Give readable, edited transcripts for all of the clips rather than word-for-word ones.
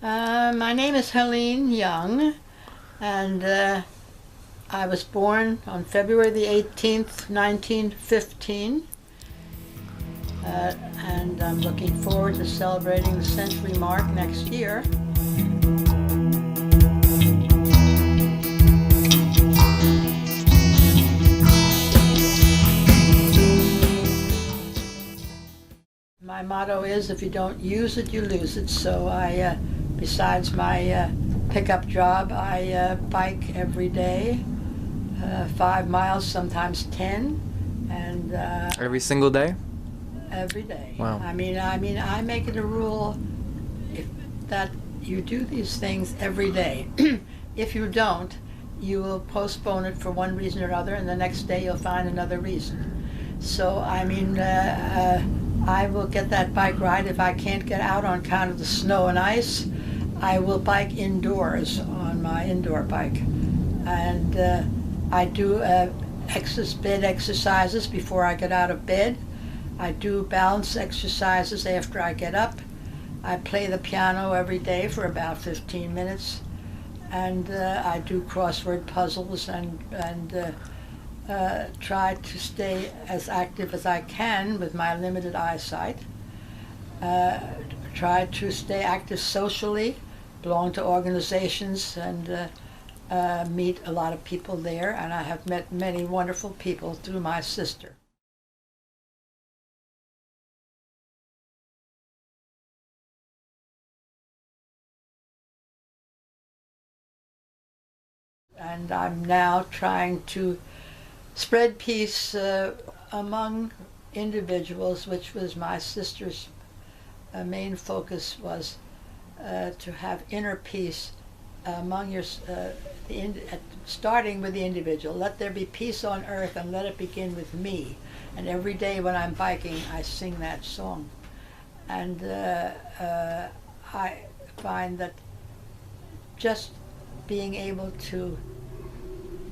My name is Helene Young, and I was born on February the 18th, 1915, and I'm looking forward to celebrating the century mark next year. My motto is, if you don't use it, you lose it. So besides my pickup job, I bike every day, 5 miles, sometimes 10, and Every single day? every day. Wow. I make it a rule if, that you do these things every day. If you don't, you will postpone it for one reason or another, and the next day you'll find another reason. So I will get that bike ride. If I can't get out on account of the snow and ice, I will bike indoors on my indoor bike. And I do bed exercises before I get out of bed. I do balance exercises after I get up. I play the piano every day for about 15 minutes. And I do crossword puzzles and try to stay as active as I can with my limited eyesight. Try to stay active socially, belong to organizations, and meet a lot of people there. And I have met many wonderful people through my sister. And I'm now trying to spread peace among individuals, which was my sister's main focus, was to have inner peace among starting with the individual. Let there be peace on earth, and let it begin with me. And every day when I'm biking, I sing that song. And I find that just being able to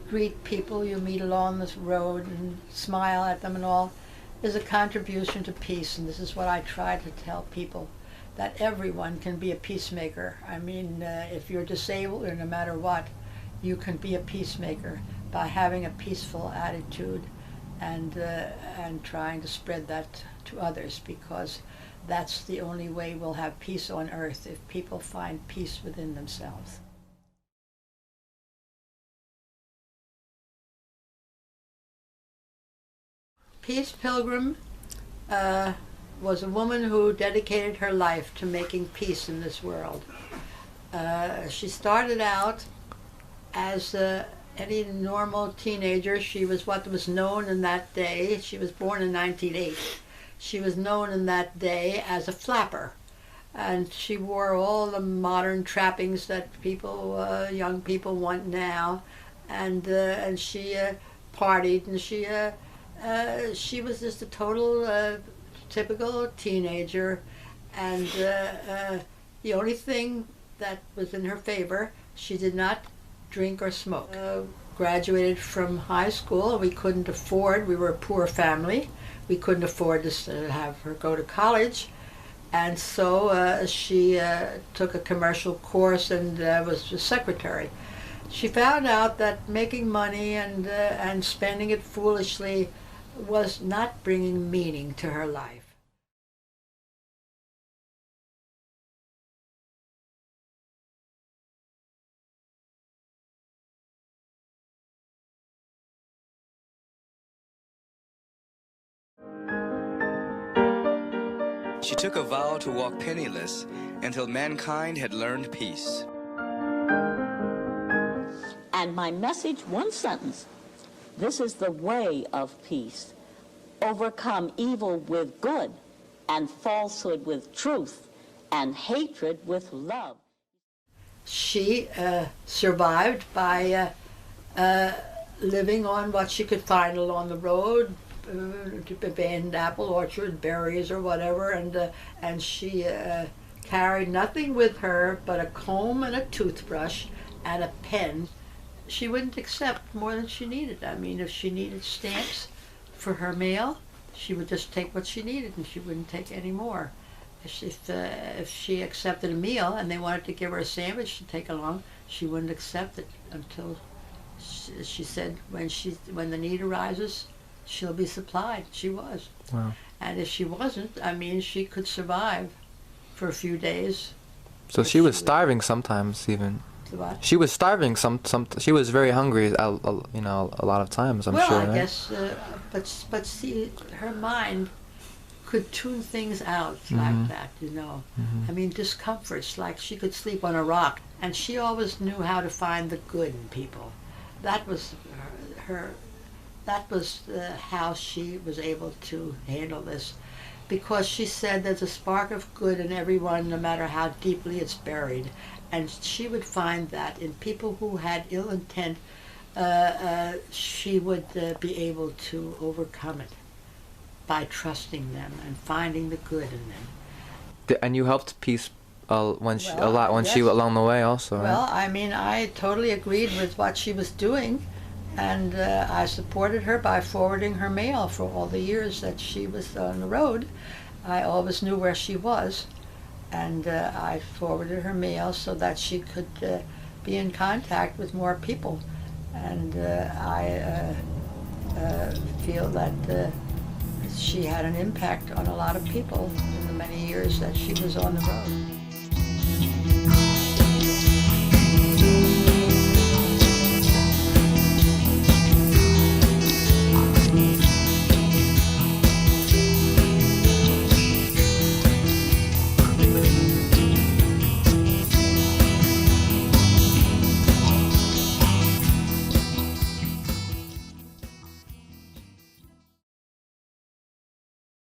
greet people you meet along this road and smile at them and all is a contribution to peace. And this is what I try to tell people, that everyone can be a peacemaker. If you're disabled or no matter what, you can be a peacemaker by having a peaceful attitude and trying to spread that to others, because that's the only way we'll have peace on earth, if people find peace within themselves. Peace Pilgrim was a woman who dedicated her life to making peace in this world. She started out as any normal teenager. She was what was known in that day. She was born in 1908. She was known in that day as a flapper. And she wore all the modern trappings that young people want now. And she partied, and she was just a total typical teenager, and the only thing that was in her favor, she did not drink or smoke. Graduated from high school. We were a poor family, we couldn't afford to have her go to college, and so she took a commercial course and was a secretary. She found out that making money and spending it foolishly was not bringing meaning to her life. She took a vow to walk penniless until mankind had learned peace. And my message, one sentence: this is the way of peace. Overcome evil with good, and falsehood with truth, and hatred with love. She survived by living on what she could find along the road, abandoned apple orchard, berries or whatever, and she carried nothing with her but a comb and a toothbrush and a pen. She wouldn't accept more than she needed. If she needed stamps for her mail, she would just take what she needed, and she wouldn't take any more. If she accepted a meal and they wanted to give her a sandwich to take along, she wouldn't accept it until she said when the need arises, she'll be supplied. She was. Wow. And if she wasn't, I mean, she could survive for a few days. So she was starving sometimes even. What? She was starving she was very hungry, you know, a lot of times, I'm sure. Well, I right? guess, but see, her mind could tune things out like that, you know. I mean, discomforts, like she could sleep on a rock, and she always knew how to find the good in people. That was how she was able to handle this, because she said there's a spark of good in everyone, no matter how deeply it's buried, and she would find that in people who had ill intent, she would be able to overcome it by trusting them and finding the good in them. And you helped peace a lot when yes. she along the way also, right? Well, I mean, I totally agreed with what she was doing, and I supported her by forwarding her mail for all the years that she was on the road. I always knew where she was, and I forwarded her mail so that she could be in contact with more people. And I feel that she had an impact on a lot of people in the many years that she was on the road.